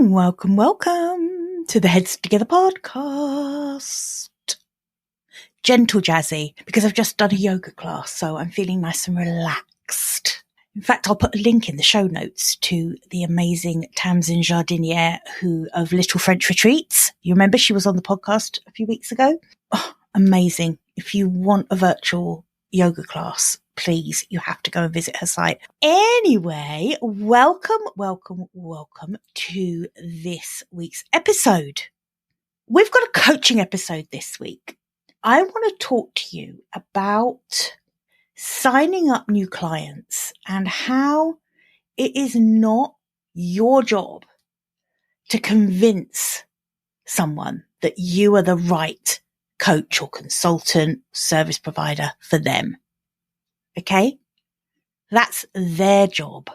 Welcome to the Heads Together podcast. Gentle jazzy, because I've just done a yoga class, so I'm feeling nice and relaxed. In fact, I'll put a link in the show notes to the amazing Tamsin Jardiniere of Little French Retreats. You remember she was on the podcast a few weeks ago? Oh, amazing. If you want a virtual yoga class, please, you have to go and visit her site. Anyway, welcome to this week's episode. We've got a coaching episode this week. I want to talk to you about signing up new clients and how it is not your job to convince someone that you are the right coach or consultant, service provider for them. Okay? That's their job.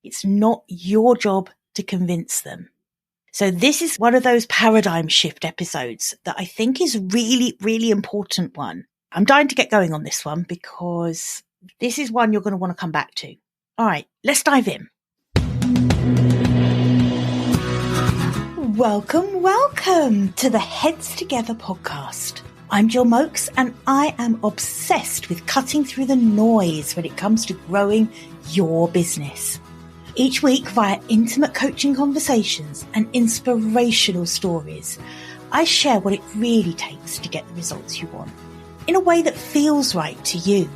It's not your job to convince them. So this is one of those paradigm shift episodes that I think is really, really important one. I'm dying to get going on this one because this is one you're going to want to come back to. All right, let's dive in. Welcome to the Heads Together podcast. I'm Jill Mokes and I am obsessed with cutting through the noise when it comes to growing your business. Each week, via intimate coaching conversations and inspirational stories, I share what it really takes to get the results you want in a way that feels right to you.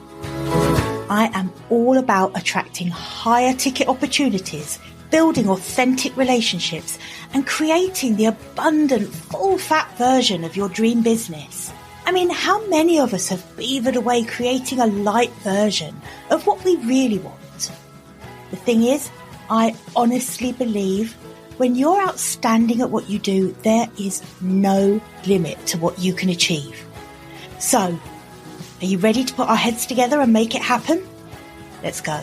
I am all about attracting higher ticket opportunities, building authentic relationships, and creating the abundant, full-fat version of your dream business. I mean, how many of us have beavered away creating a light version of what we really want? The thing is, I honestly believe when you're outstanding at what you do, there is no limit to what you can achieve. So, are you ready to put our heads together and make it happen? Let's go.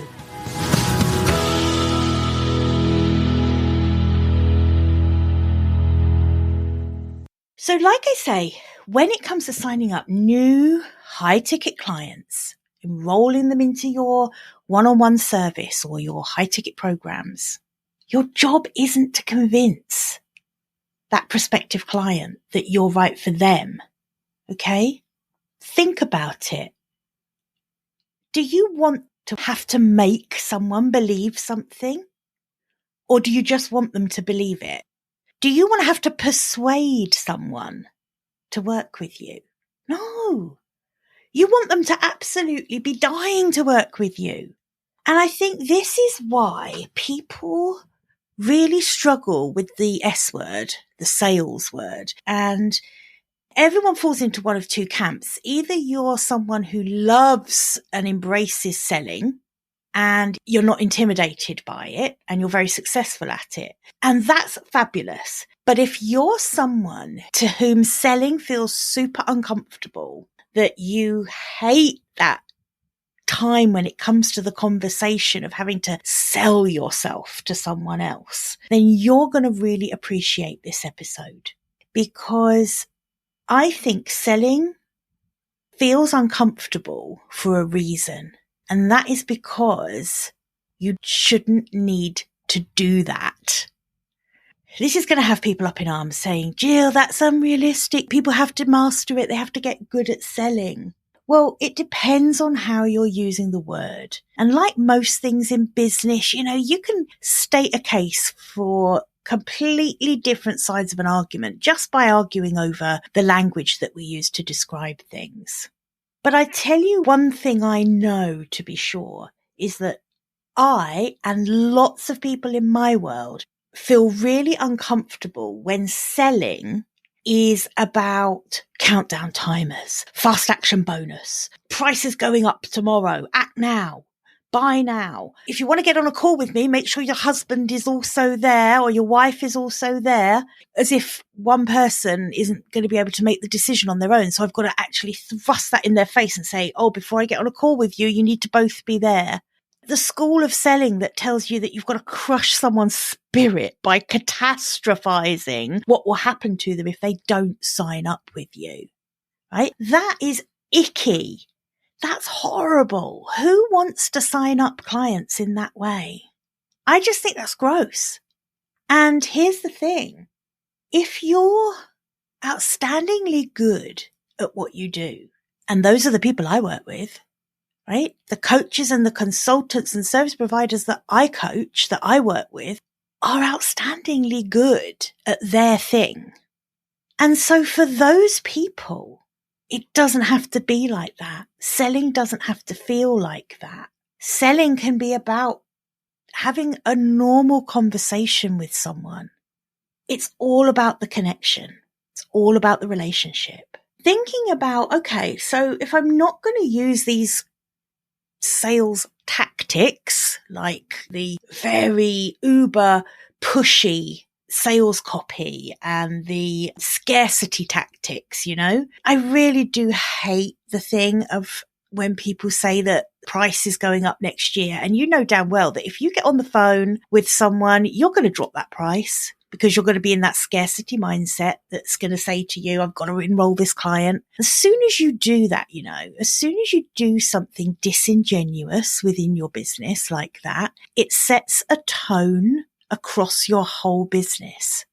So like I say, when it comes to signing up new high-ticket clients, enrolling them into your one-on-one service or your high-ticket programs, your job isn't to convince that prospective client that you're right for them, okay? Think about it. Do you want to have to make someone believe something? Or do you just want them to believe it? Do you want to have to persuade someone to work with you? No. You want them to absolutely be dying to work with you. And I think this is why people really struggle with the S word, the sales word. And everyone falls into one of two camps. Either you're someone who loves and embraces selling, and you're not intimidated by it, and you're very successful at it. And that's fabulous. But if you're someone to whom selling feels super uncomfortable, that you hate that time when it comes to the conversation of having to sell yourself to someone else, then you're going to really appreciate this episode. Because I think selling feels uncomfortable for a reason. And that is because you shouldn't need to do that. This is going to have people up in arms saying, Jill, that's unrealistic. People have to master it. They have to get good at selling. Well, it depends on how you're using the word. And like most things in business, you can state a case for completely different sides of an argument just by arguing over the language that we use to describe things. But I tell you one thing I know to be sure is that I and lots of people in my world feel really uncomfortable when selling is about countdown timers, fast action bonus, prices going up tomorrow, act now, buy now. If you want to get on a call with me, make sure your husband is also there or your wife is also there, as if one person isn't going to be able to make the decision on their own. So I've got to actually thrust that in their face and say, oh, before I get on a call with you, you need to both be there. The school of selling that tells you that you've got to crush someone's spirit by catastrophizing what will happen to them if they don't sign up with you, right? That is icky. That's horrible. Who wants to sign up clients in that way? I just think that's gross. And here's the thing. If you're outstandingly good at what you do, and those are the people I work with, right? The coaches and the consultants and service providers that I coach, that I work with, are outstandingly good at their thing. And so for those people, it doesn't have to be like that. Selling doesn't have to feel like that. Selling can be about having a normal conversation with someone. It's all about the connection. It's all about the relationship. Thinking about, okay, so if I'm not going to use these sales tactics, like the very uber pushy sales copy and the scarcity tactics, I really do hate the thing of when people say that price is going up next year. And you know damn well that if you get on the phone with someone, you're going to drop that price because you're going to be in that scarcity mindset that's going to say to you, I've got to enroll this client. As soon as you do that, as soon as you do something disingenuous within your business like that, it sets a tone across your whole business.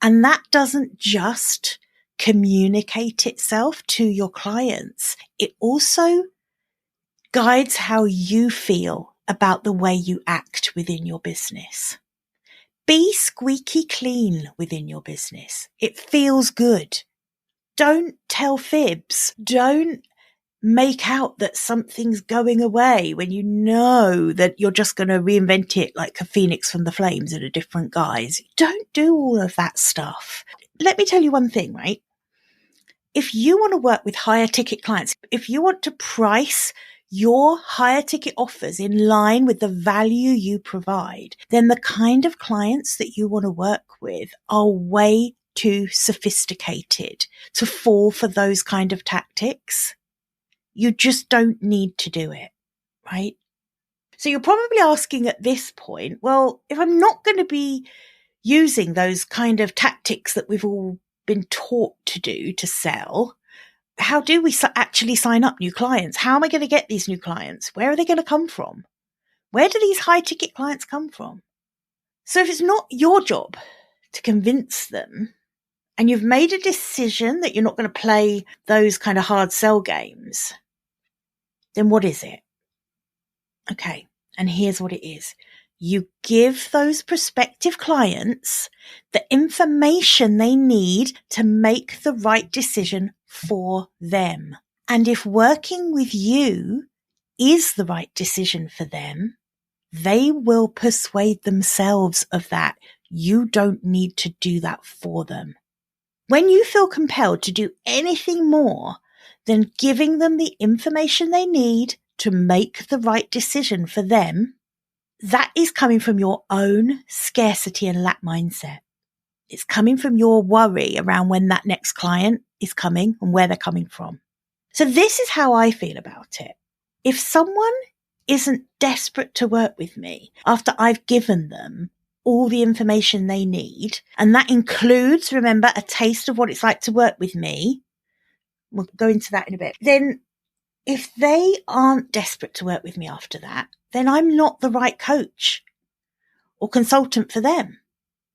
And that doesn't just communicate itself to your clients. It also guides how you feel about the way you act within your business. Be squeaky clean within your business. It feels good. Don't tell fibs. Don't make out that something's going away when you know that you're just going to reinvent it like a phoenix from the flames in a different guise. Don't do all of that stuff. Let me tell you one thing, right? If you want to work with higher ticket clients, if you want to price your higher ticket offers in line with the value you provide, then the kind of clients that you want to work with are way too sophisticated to fall for those kind of tactics. You just don't need to do it, right? So you're probably asking at this point, well, if I'm not going to be using those kind of tactics that we've all been taught to do to sell, how do we actually sign up new clients? How am I going to get these new clients? Where are they going to come from? Where do these high ticket clients come from? So if it's not your job to convince them and you've made a decision that you're not going to play those kind of hard sell games, then what is it? Okay. And here's what it is. You give those prospective clients the information they need to make the right decision for them. And if working with you is the right decision for them, they will persuade themselves of that. You don't need to do that for them. When you feel compelled to do anything more than giving them the information they need to make the right decision for them, that is coming from your own scarcity and lack mindset. It's coming from your worry around when that next client is coming and where they're coming from. So this is how I feel about it. If someone isn't desperate to work with me after I've given them all the information they need, and that includes, remember, a taste of what it's like to work with me, we'll go into that in a bit, then if they aren't desperate to work with me after that, then I'm not the right coach or consultant for them.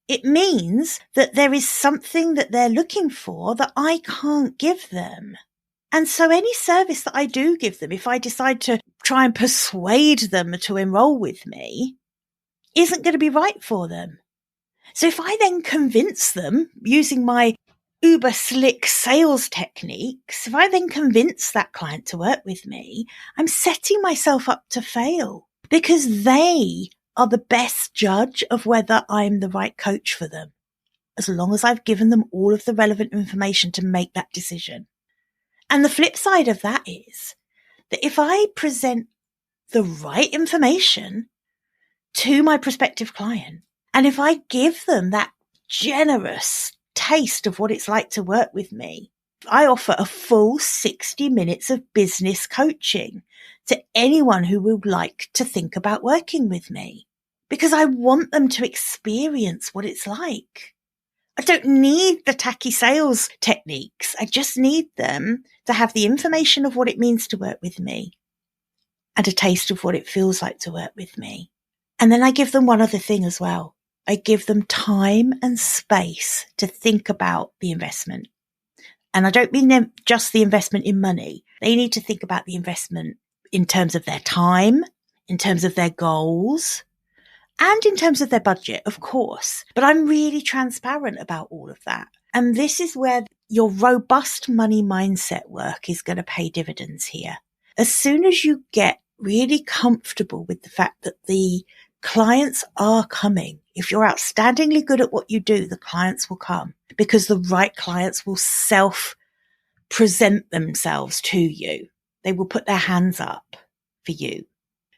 It means that there is something that they're looking for that I can't give them. And so any service that I do give them, if I decide to try and persuade them to enroll with me, isn't going to be right for them. So if I then convince them using my uber slick sales techniques, if I then convince that client to work with me, I'm setting myself up to fail because they are the best judge of whether I'm the right coach for them, as long as I've given them all of the relevant information to make that decision. And the flip side of that is that if I present the right information to my prospective client, and if I give them that generous taste of what it's like to work with me, I offer a full 60 minutes of business coaching to anyone who would like to think about working with me, because I want them to experience what it's like. I don't need the tacky sales techniques. I just need them to have the information of what it means to work with me and a taste of what it feels like to work with me. And then I give them one other thing as well. I give them time and space to think about the investment. And I don't mean just the investment in money. They need to think about the investment in terms of their time, in terms of their goals, and in terms of their budget, of course. But I'm really transparent about all of that. And this is where your robust money mindset work is going to pay dividends here. As soon as you get really comfortable with the fact that the clients are coming, if you're outstandingly good at what you do, the clients will come because the right clients will self-present themselves to you. They will put their hands up for you.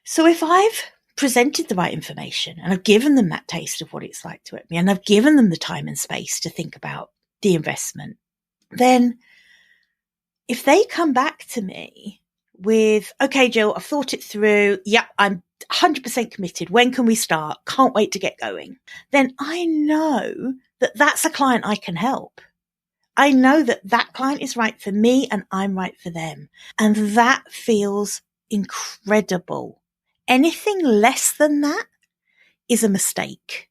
So if I've presented the right information and I've given them that taste of what it's like to work with me and I've given them the time and space to think about the investment, then if they come back to me with, okay, Jill, I've thought it through. Yep, I'm 100% committed. When can we start? Can't wait to get going. Then I know that that's a client I can help. I know that that client is right for me and I'm right for them. And that feels incredible. Anything less than that is a mistake.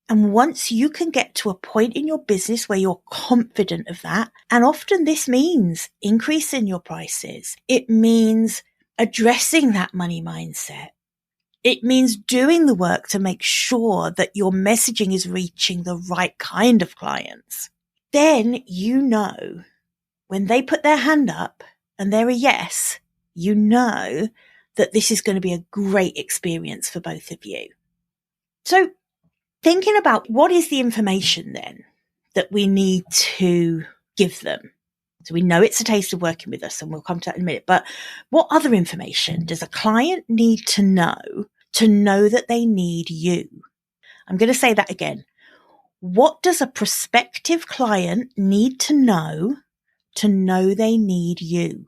And once you can get to a point in your business where you're confident of that, and often this means increasing your prices. It means addressing that money mindset. It means doing the work to make sure that your messaging is reaching the right kind of clients. Then you know when they put their hand up and they're a yes, you know that this is going to be a great experience for both of you. So thinking about what is the information then that we need to give them. So we know it's a taste of working with us and we'll come to that in a minute, but what other information does a client need to know that they need you? I'm going to say that again. What does a prospective client need to know they need you?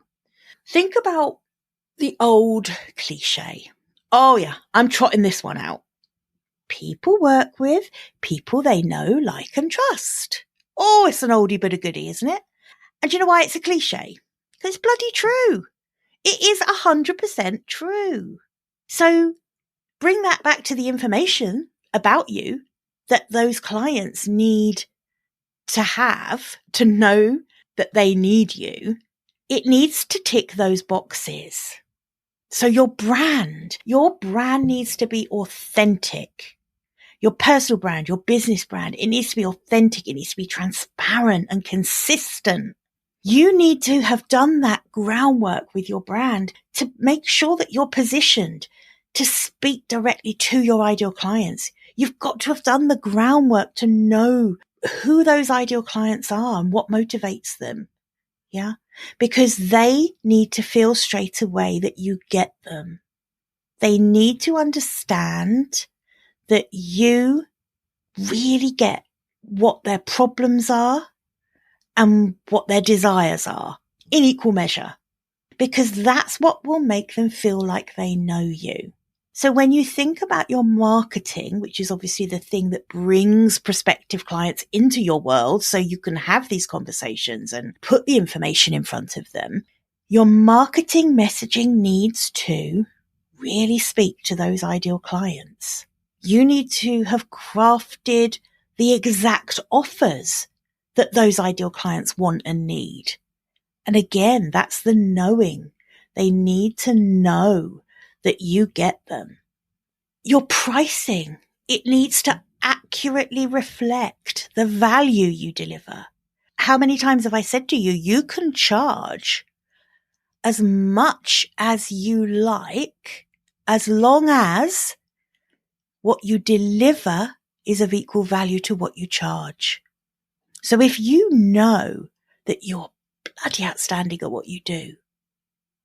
Think about the old cliche. Oh yeah, I'm trotting this one out. People work with people they know, like and trust. Oh, it's an oldie but a goodie, isn't it? And do you know why it's a cliche? Because it's bloody true. It is 100% true. So bring that back to the information about you that those clients need to have to know that they need you. It needs to tick those boxes. So your brand needs to be authentic. Your personal brand, your business brand, it needs to be authentic. It needs to be transparent and consistent. You need to have done that groundwork with your brand to make sure that you're positioned to speak directly to your ideal clients. You've got to have done the groundwork to know who those ideal clients are and what motivates them. Yeah, because they need to feel straight away that you get them. They need to understand that you really get what their problems are and what their desires are in equal measure, because that's what will make them feel like they know you. So when you think about your marketing, which is obviously the thing that brings prospective clients into your world so you can have these conversations and put the information in front of them, your marketing messaging needs to really speak to those ideal clients. You need to have crafted the exact offers that those ideal clients want and need. And again, that's the knowing. They need to know that you get them. Your pricing, it needs to accurately reflect the value you deliver. How many times have I said to you, you can charge as much as you like, as long as what you deliver is of equal value to what you charge. So if you know that you're bloody outstanding at what you do,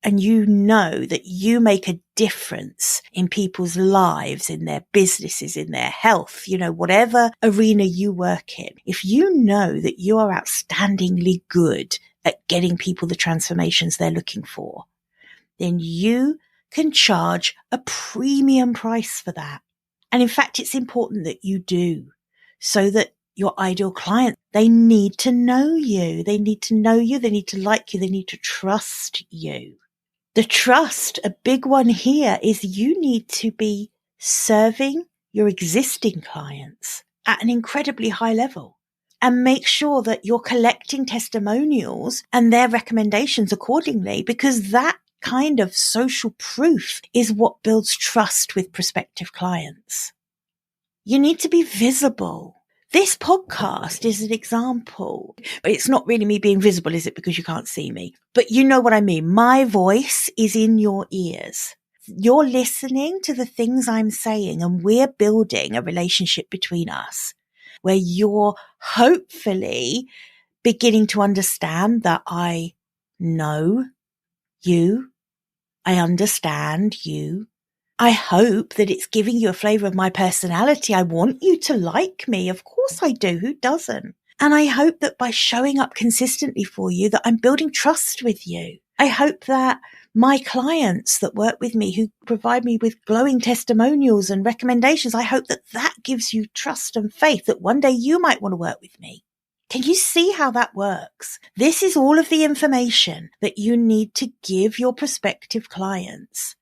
and you know that you make a difference in people's lives, in their businesses, in their health, whatever arena you work in, if you know that you are outstandingly good at getting people the transformations they're looking for, then you can charge a premium price for that. And in fact, it's important that you do, so that your ideal client, they need to know you. They need to know you. They need to like you. They need to trust you. The trust, a big one here, is you need to be serving your existing clients at an incredibly high level, and make sure that you're collecting testimonials and their recommendations accordingly, because that kind of social proof is what builds trust with prospective clients. You need to be visible. This podcast is an example. It's not really me being visible, is it? Because you can't see me. But you know what I mean. My voice is in your ears. You're listening to the things I'm saying, and we're building a relationship between us where you're hopefully beginning to understand that I know you. I understand you. I hope that it's giving you a flavor of my personality. I want you to like me. Of course I do. Who doesn't? And I hope that by showing up consistently for you, that I'm building trust with you. I hope that my clients that work with me, who provide me with glowing testimonials and recommendations, I hope that that gives you trust and faith that one day you might want to work with me. Can you see how that works? This is all of the information that you need to give your prospective clients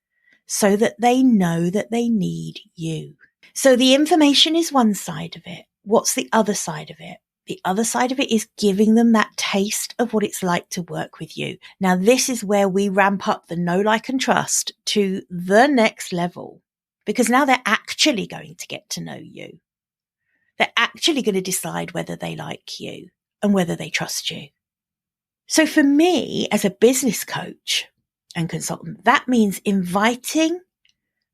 so that they know that they need you. So the information is one side of it. What's the other side of it? The other side of it is giving them that taste of what it's like to work with you. Now, this is where we ramp up the know, like, and trust to the next level, because now they're actually going to get to know you. They're actually going to decide whether they like you and whether they trust you. So for me, as a business coach and consultant, that means inviting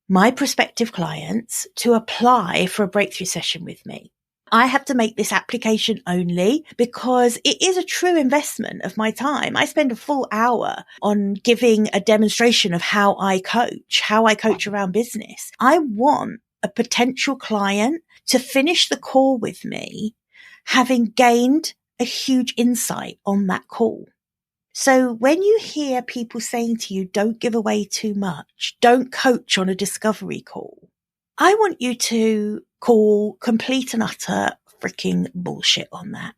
my prospective clients to apply for a breakthrough session with me. I have to make this application only because it is a true investment of my time. I spend a full hour on giving a demonstration of how I coach around business. I want a potential client to finish the call with me having gained a huge insight on that call. So when you hear people saying to you, don't give away too much, don't coach on a discovery call, I want you to call complete and utter freaking bullshit on that,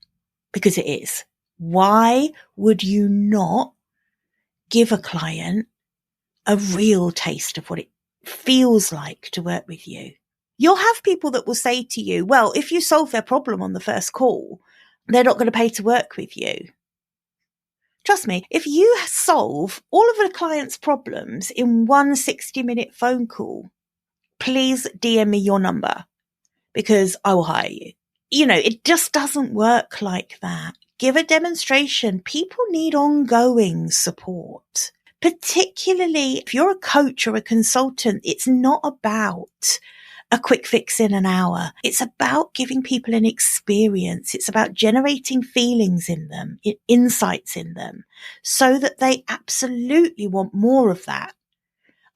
because it is. Why would you not give a client a real taste of what it feels like to work with you? You'll have people that will say to you, well, if you solve their problem on the first call, they're not going to pay to work with you. Trust me, if you solve all of a client's problems in one 60-minute phone call, please DM me your number because I will hire you. You know, it just doesn't work like that. Give a demonstration. People need ongoing support, particularly if you're a coach or a consultant. It's not about a quick fix in an hour. It's about giving people an experience. It's about generating feelings in them, insights in them, so that they absolutely want more of that.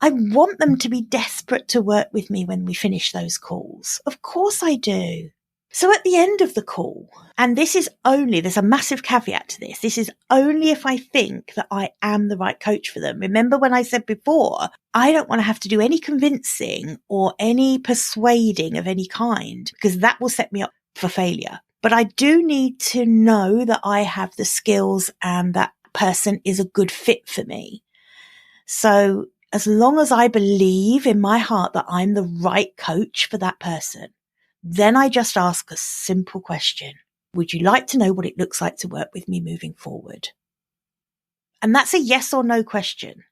I want them to be desperate to work with me when we finish those calls. Of course I do. So at the end of the call, and there's a massive caveat to this. This is only if I think that I am the right coach for them. Remember when I said before, I don't want to have to do any convincing or any persuading of any kind, because that will set me up for failure. But I do need to know that I have the skills and that person is a good fit for me. So as long as I believe in my heart that I'm the right coach for that person, then I just ask a simple question. Would you like to know what it looks like to work with me moving forward? And that's a yes or no question.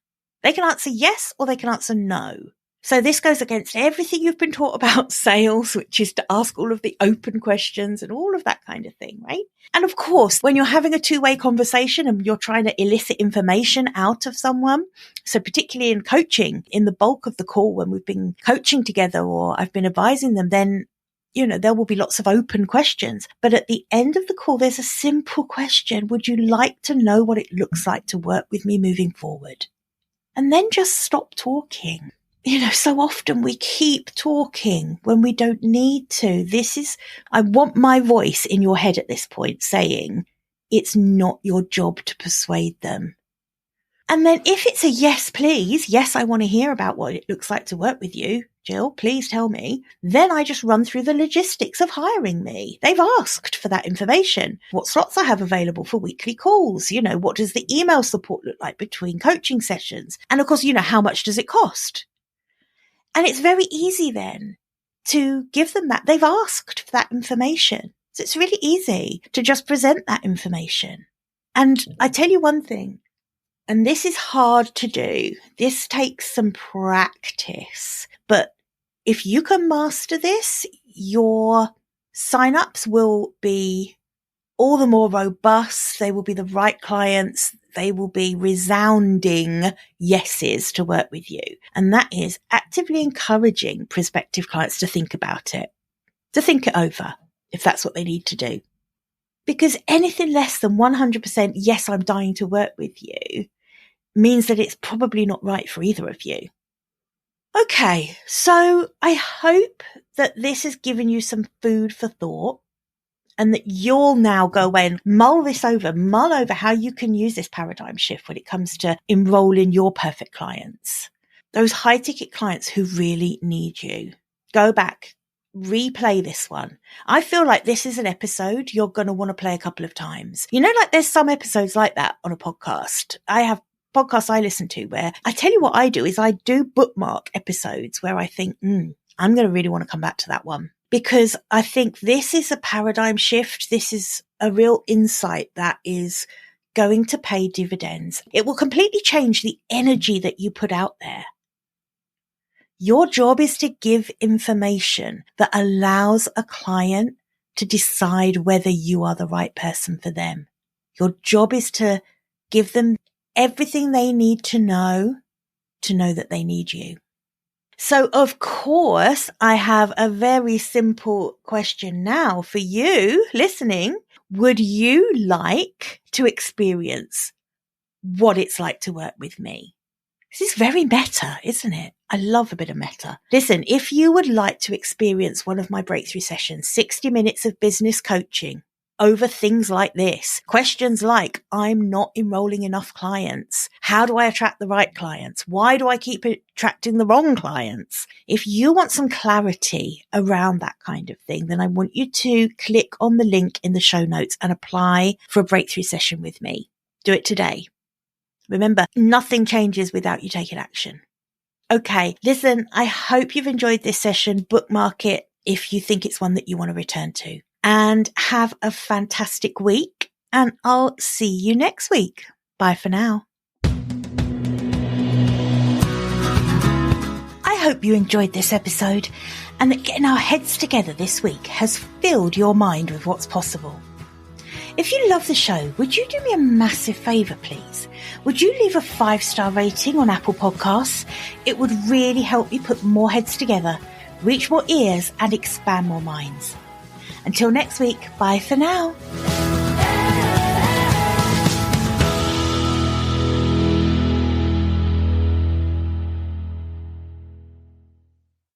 They can answer yes or they can answer no. So this goes against everything you've been taught about sales, which is to ask all of the open questions and all of that kind of thing, right? And of course, when you're having a two-way conversation and you're trying to elicit information out of someone, so particularly in coaching, in the bulk of the call when we've been coaching together or I've been advising them, then there will be lots of open questions. But at the end of the call, there's a simple question. Would you like to know what it looks like to work with me moving forward? And then just stop talking. So often we keep talking when we don't need to. I want my voice in your head at this point saying, it's not your job to persuade them. And then if it's a yes, please, yes, I want to hear about what it looks like to work with you, Jill, please tell me. Then I just run through the logistics of hiring me. They've asked for that information. What slots I have available for weekly calls? What does the email support look like between coaching sessions? And of course, how much does it cost? And it's very easy then to give them that. They've asked for that information. So it's really easy to just present that information. And I tell you one thing, and this is hard to do. This takes some practice, but if you can master this, your signups will be all the more robust. They will be the right clients. They will be resounding yeses to work with you. And that is actively encouraging prospective clients to think about it, to think it over if that's what they need to do. Because anything less than 100% yes, I'm dying to work with you means that it's probably not right for either of you. Okay, so I hope that this has given you some food for thought and that you'll now go away and mull over how you can use this paradigm shift when it comes to enrolling your perfect clients. Those high ticket clients who really need you. Go back, replay this one. I feel like this is an episode you're going to want to play a couple of times. You know, like there's some episodes like that on a podcast. I have podcasts I listen to where I tell you what I do is I do bookmark episodes where I think, I'm going to really want to come back to that one. Because I think this is a paradigm shift. This is a real insight that is going to pay dividends. It will completely change the energy that you put out there. Your job is to give information that allows a client to decide whether you are the right person for them. Your job is to give them everything they need to know that they need you. So, of course, I have a very simple question now for you listening. Would you like to experience what it's like to work with me? This is very meta, isn't it? I love a bit of meta. Listen, if you would like to experience one of my breakthrough sessions, 60 minutes of business coaching over things like this, questions like, I'm not enrolling enough clients. How do I attract the right clients? Why do I keep attracting the wrong clients? If you want some clarity around that kind of thing, then I want you to click on the link in the show notes and apply for a breakthrough session with me. Do it today. Remember, nothing changes without you taking action. Okay, listen, I hope you've enjoyed this session. Bookmark it if you think it's one that you want to return to. And have a fantastic week, and I'll see you next week. Bye for now. I hope you enjoyed this episode and that getting our heads together this week has filled your mind with what's possible. If you love the show, would you do me a massive favour, please? Would you leave a 5-star rating on Apple Podcasts? It would really help me put more heads together, reach more ears, and expand more minds. Until next week, bye for now.